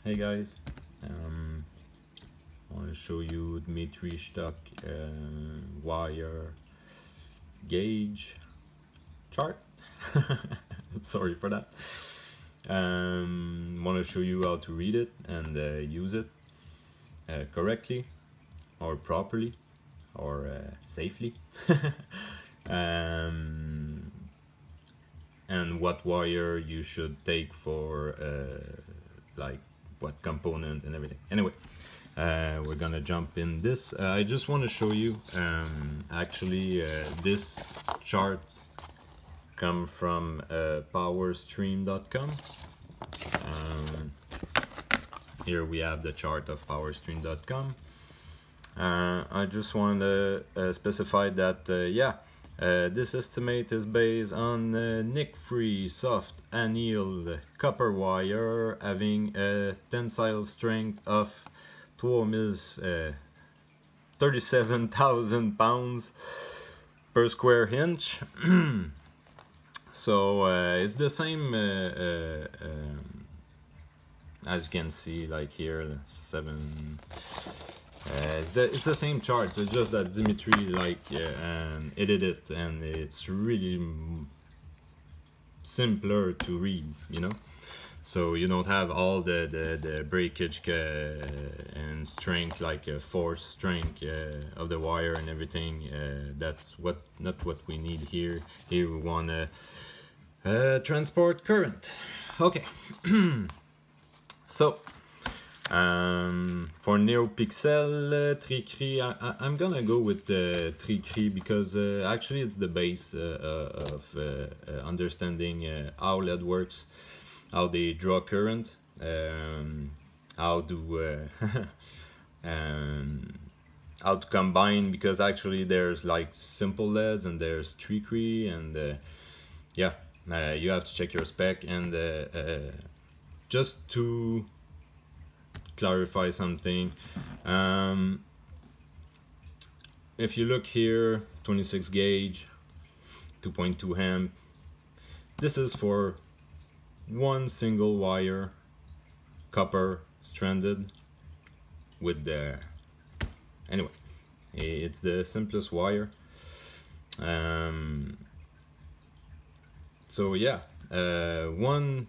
Hey guys, I want to show you Dmitry Shtok wire gauge chart. Sorry for that. Want to show you how to read it and use it correctly or properly or safely. And what wire you should take for like what component and everything. Anyway, we're gonna jump in this. I just want to show you actually this chart come from powerstream.com. Here we have the chart of powerstream.com. I just want to specify that yeah, this estimate is based on nick-free soft annealed copper wire having a tensile strength of 37,000 pounds per square inch. So it's the same as you can see, like here, it's the same chart. It's just that Dmitry edited it, and it's really simpler to read, you know. So you don't have all the breakage and strength, like force strength of the wire and everything. That's not what we need here. Here we want to transport current. Okay. So for NeoPixel 3 Cree, I'm gonna go with the 3 Cree because actually it's the base of understanding how LED works, how they draw current, how to how to combine, because actually there's like simple LEDs and there's 3 Cree, and yeah, you have to check your spec. And just to clarify something, if you look here, 26 gauge, 2.2 amp, this is for one single wire, copper stranded with the, anyway, it's the simplest wire. So yeah, one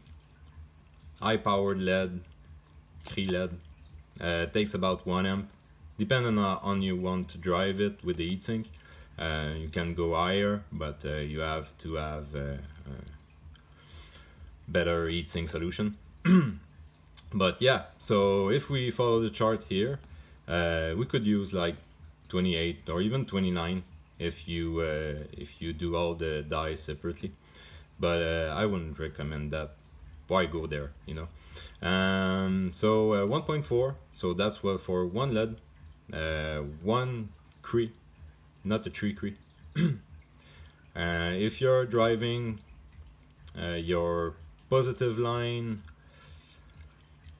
high-powered LED, Cree LED, takes about 1 amp, depending on you want to drive it with the heatsink. You can go higher, but you have to have better heatsink solution. But yeah, so if we follow the chart here, we could use like 28 or even 29 if you do all the dies separately. But I wouldn't recommend that. Why go there, you know? So 1.4, so that's what for one LED, one Cree, not a 3 Cree. If you're driving your positive line,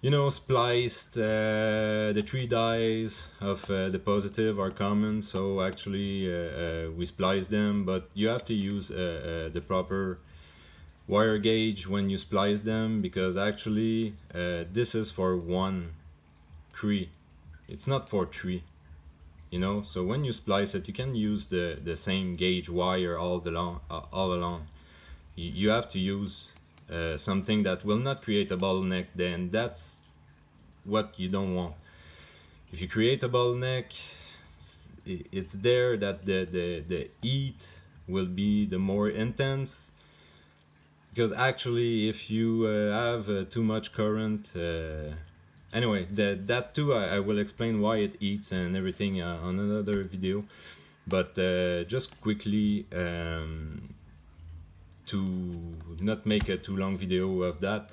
you know, spliced, the 3 dies of the positive are common, so actually we splice them, but you have to use the proper wire gauge when you splice them, because actually this is for one Cree, it's not for 3, you know. So when you splice it, you can use the same gauge wire all along. You have to use something that will not create a bottleneck, then that's what you don't want. If you create a bottleneck, it's there that the heat will be the more intense. Because actually, if you have too much current, anyway, that too, I will explain why it eats and everything on another video. But just quickly, to not make a too long video of that,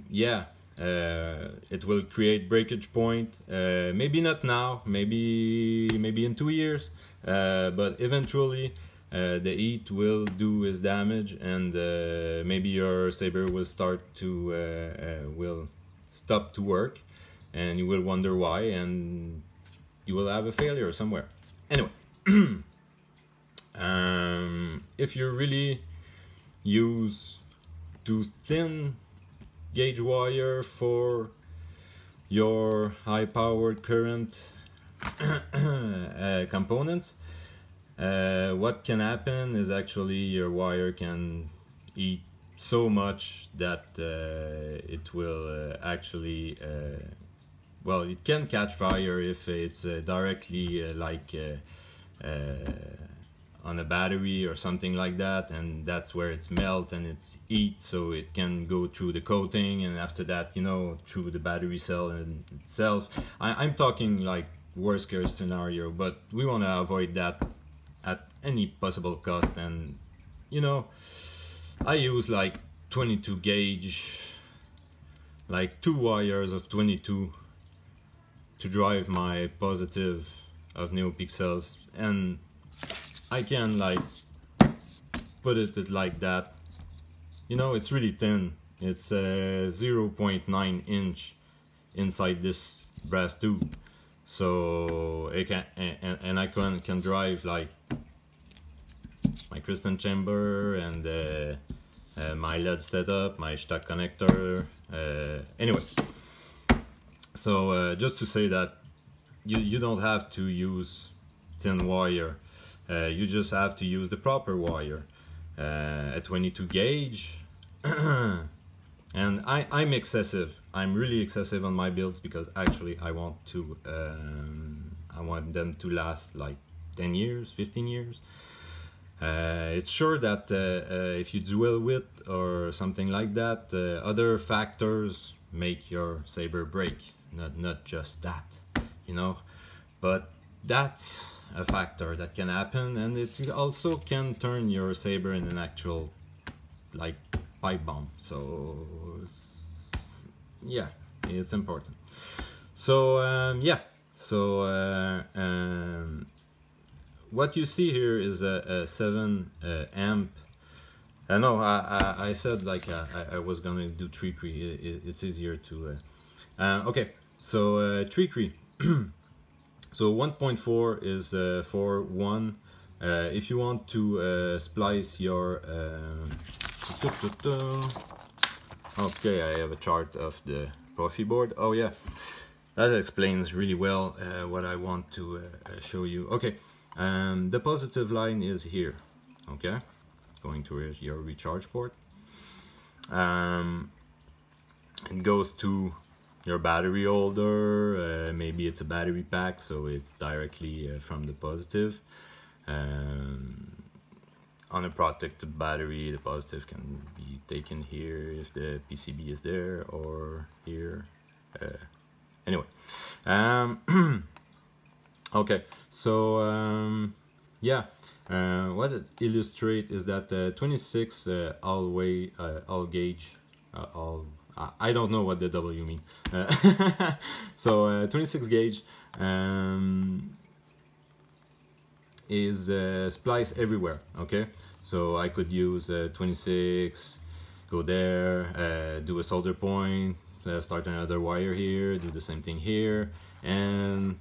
yeah, it will create breakage point. Maybe not now, maybe in 2 years, but eventually. The heat will do its damage, and maybe your saber will will stop to work, and you will wonder why, and you will have a failure somewhere. Anyway, if you really use too thin gauge wire for your high-powered current components, what can happen is actually your wire can eat so much that it will actually well, it can catch fire if it's directly on a battery or something like that, and that's where it's melt and it's eat, so it can go through the coating, and after that, you know, through the battery cell in itself. I'm talking like worst case scenario, but we want to avoid that at any possible cost. And you know, I use like 22 gauge, like 2 wires of 22 to drive my positive of NeoPixels, and I can like put it like that. You know, it's really thin. It's 0.9 inch inside this brass tube, so it can and I can drive like my crystal chamber and my LED setup, my Shtok connector. Anyway, so just to say that you don't have to use thin wire. You just have to use the proper wire, a 22 gauge. And I'm excessive. I'm really excessive on my builds because actually I want them to last like 10 years, 15 years. It's sure that if you dual width or something like that, other factors make your saber break. Not just that, you know, but that's a factor that can happen, and it also can turn your saber in an actual like pipe bomb. So yeah, it's important. So yeah, so what you see here is a 7 amp. No, I said like I was gonna do 3 Cree. It's easier to okay, so 3 Cree. So 1.4 is for 1. If you want to splice your okay, I have a chart of the Profi board. Oh yeah, that explains really well what I want to show you. Okay, the positive line is here. Okay, going to your recharge port. It goes to your battery holder. Maybe it's a battery pack, so it's directly from the positive. On a protected battery, the positive can be taken here if the PCB is there, or here. Anyway, okay, so yeah, what it illustrates is that 26 all gauge, I don't know what the W mean. So 26 gauge is spliced everywhere. Okay, so I could use 26, go there, do a solder point, start another wire here, do the same thing here, and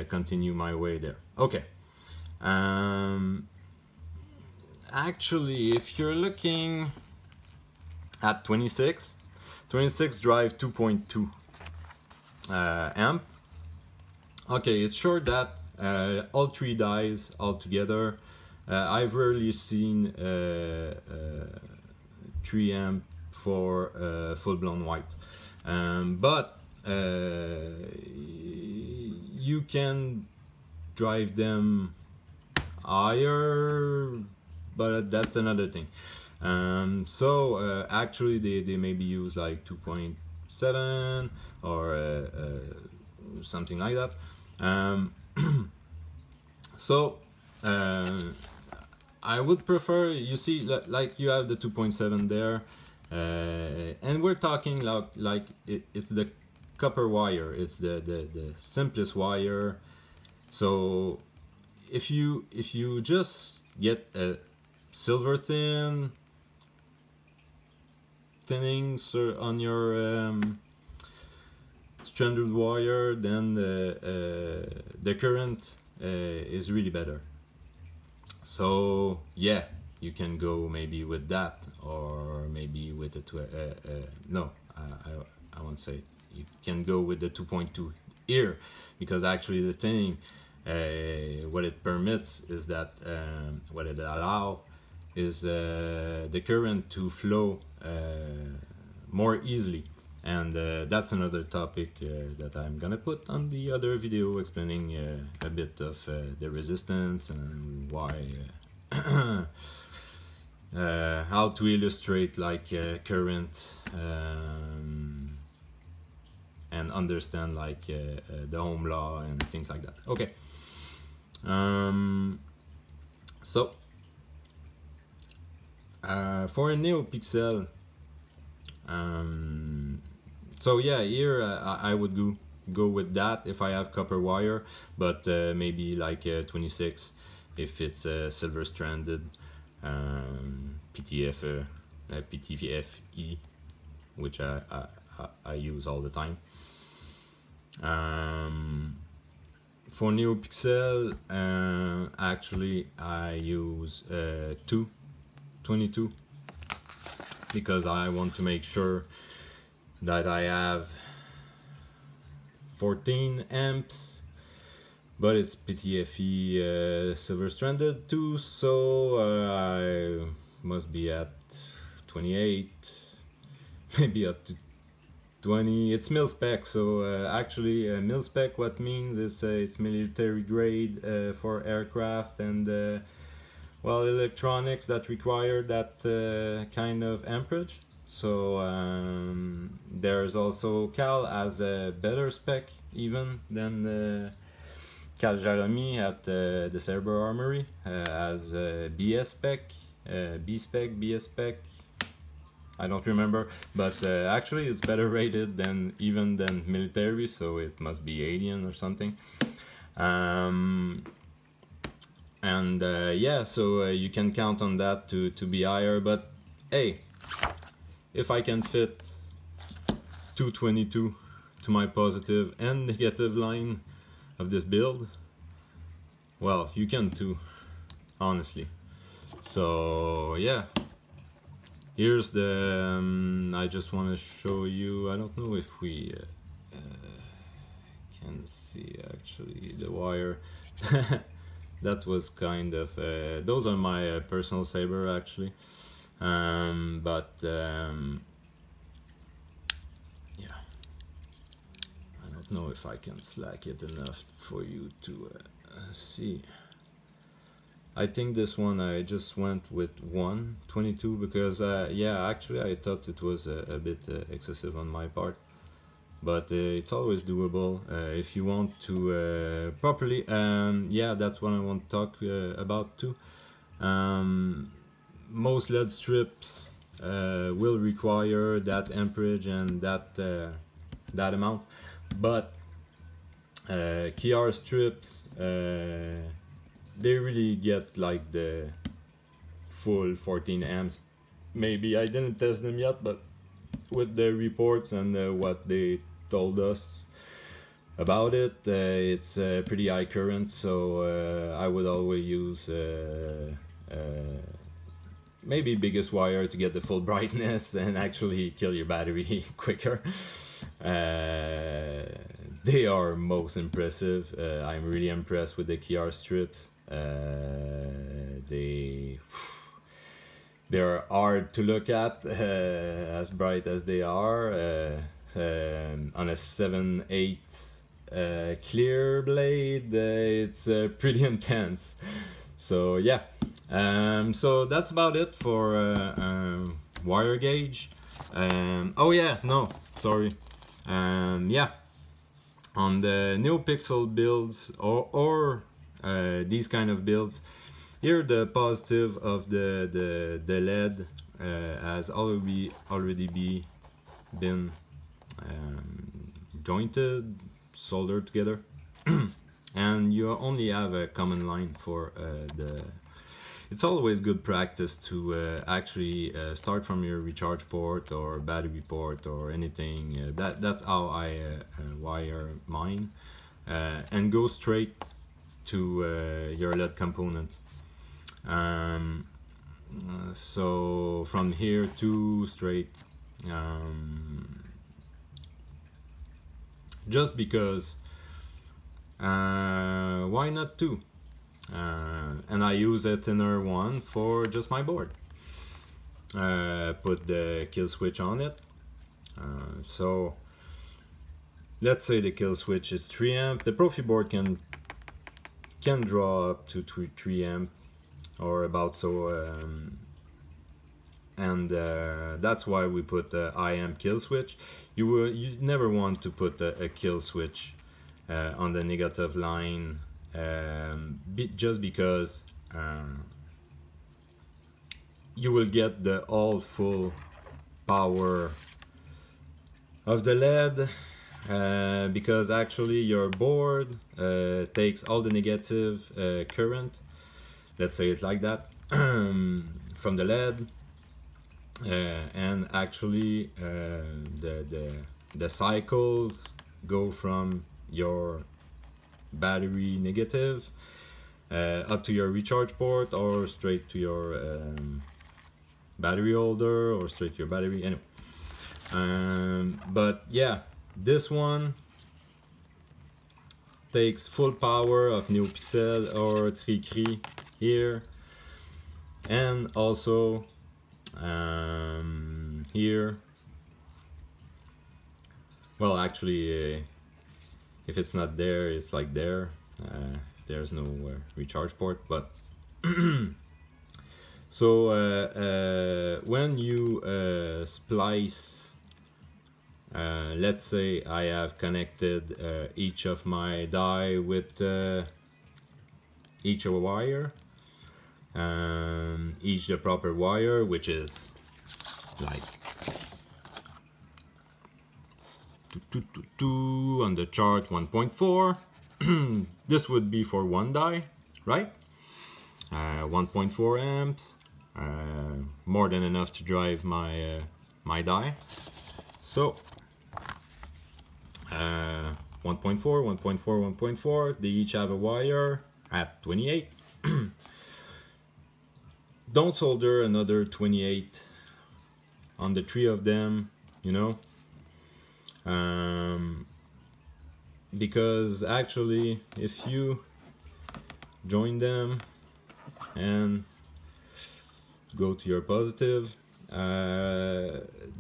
continue my way there. Okay. Actually, if you're looking at 26 drive 2.2 amp. Okay, it's sure that all 3 dies all together. I've rarely seen 3 amp for full-blown white, but you can drive them higher, but that's another thing. So actually they maybe use like 2.7 or something like that. So I would prefer, you see, like you have the 2.7 there, and we're talking like it's the copper wire. It's the simplest wire. So if you just get a silver thinning on your stranded wire, then the current is really better. So yeah, you can go maybe with that, or maybe with it. No, I won't say you can go with the 2.2 here, because actually the thing, what it permits is that what it allows is the current to flow more easily. And that's another topic that I'm gonna put on the other video, explaining a bit of the resistance and why how to illustrate like current and understand like the Ohm law and things like that. Okay, so for a NeoPixel, so yeah, here I would go with that if I have copper wire, but maybe like 26 if it's silver stranded PTFE, which I use all the time. For NeoPixel, actually I use 22 because I want to make sure that I have 14 amps, but it's PTFE silver stranded too, so I must be at 28, maybe up to 20. It's mil spec, so actually mil spec, what means is it's military grade for aircraft and well, electronics that require that kind of amperage. So there's also Cal as a better spec even than Cal Jaromí at the Cerber Armory as BS spec, B spec, BS spec, I don't remember, but actually it's better rated than even than military, so it must be alien or something. And yeah, so you can count on that to be higher, but hey, if I can fit 222 to my positive and negative line of this build, well, you can too, honestly. So yeah, here's the I just want to show you, I don't know if we can see actually the wire. That was kind of those are my personal saber actually, but yeah, I don't know if I can slack it enough for you to see. I think this one I just went with 122 because yeah, actually I thought it was a bit excessive on my part, but it's always doable if you want to properly. Yeah, that's what I want to talk about too. Most LED strips will require that amperage and that amount, but KR strips they really get like the full 14 amps. Maybe I didn't test them yet, but with the reports and what they told us about it, it's pretty high current, so I would always use maybe biggest wire to get the full brightness and actually kill your battery quicker. They are most impressive. I'm really impressed with the KR strips. They're hard to look at, as bright as they are. On a 7/8 clear blade, it's pretty intense. So yeah, so that's about it for wire gauge. Oh yeah, no, sorry. Yeah, on the NeoPixel builds or these kind of builds, here the positive of the LED has already been jointed, soldered together, and you only have a common line for the. It's always good practice to actually start from your recharge port or battery port or anything. That's how I wire mine, and go straight to your LED component. So from here to straight. just because why not two? And I use a thinner one for just my board. Put the kill switch on it. So let's say the kill switch is 3 amp. The Profi board can draw up to 3 amp or about so, and that's why we put the IM kill switch. You never want to put a kill switch on the negative line, just because you will get the all full power of the LED, because actually your board takes all the negative current, let's say it like that, from the LED, and actually the cycles go from your battery negative up to your recharge port, or straight to your battery holder, or straight to your battery, anyway. But yeah, this one takes full power of NeoPixel or Cree here, and also here. Well, actually, if it's not there, it's like there. There's no recharge port, but so when you splice, let's say I have connected each of my die with each a wire, each the proper wire, which is like on the chart 1.4. This would be for one die, right? 1.4 amps, more than enough to drive my my die. So 1.4, 1.4, 1.4, they each have a wire at 28. Don't solder another 28 on the 3 of them, you know, because actually if you join them and go to your positive,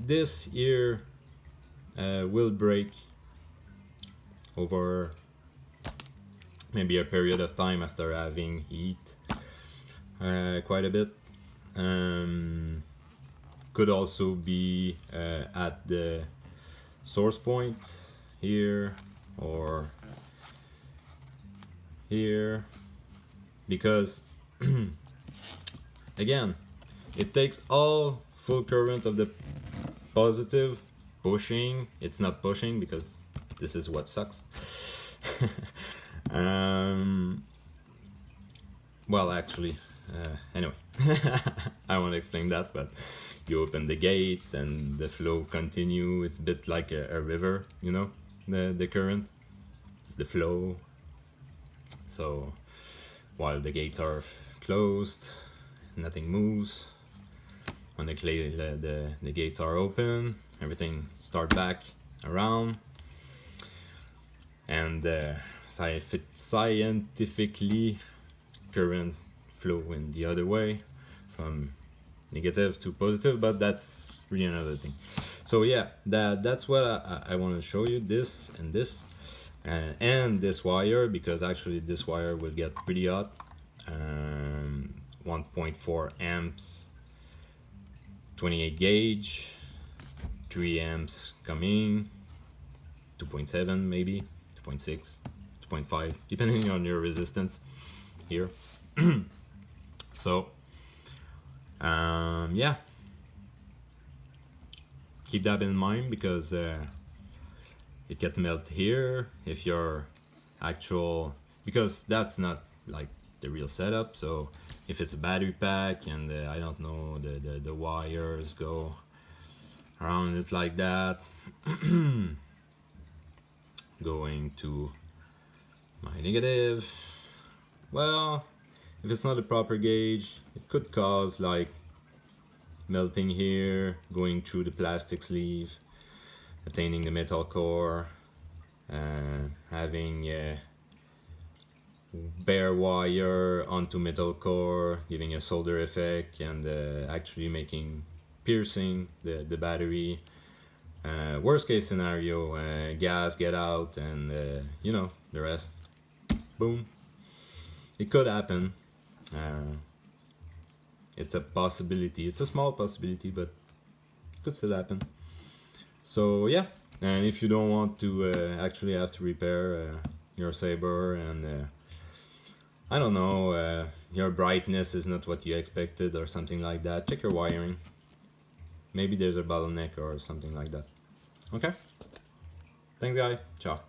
this here will break over maybe a period of time after having heat quite a bit. Could also be at the source point here or here, because again, it takes all full current of the positive pushing. It's not pushing because this is what sucks. Well, actually, anyway, I won't explain that, but you open the gates and the flow continue. It's a bit like a river, you know, the current, it's the flow. So while the gates are closed, nothing moves. When the gates are open, everything starts back around, and scientifically current flow in the other way from negative to positive, but that's really another thing. So yeah, that's what I want to show you, this and this, and this wire, because actually this wire will get pretty hot. 1.4 amps, 28 gauge, 3 amps coming, 2.7 maybe, 2.6, 2.5, depending on your resistance here. So yeah, keep that in mind, because it can melt here if your actual, because that's not like the real setup. So if it's a battery pack and I don't know, the wires go around it like that, going to my negative, well, if it's not a proper gauge, it could cause like melting here, going through the plastic sleeve, attaining the metal core, having bare wire onto metal core, giving a solder effect, and actually making piercing the battery. Worst case scenario, gas get out, and you know, the rest. Boom. It could happen. It's a possibility. It's a small possibility, but it could still happen. So yeah, and if you don't want to actually have to repair your saber, and I don't know, your brightness is not what you expected or something like that, check your wiring. Maybe there's a bottleneck or something like that. Okay? Thanks, guys. Ciao.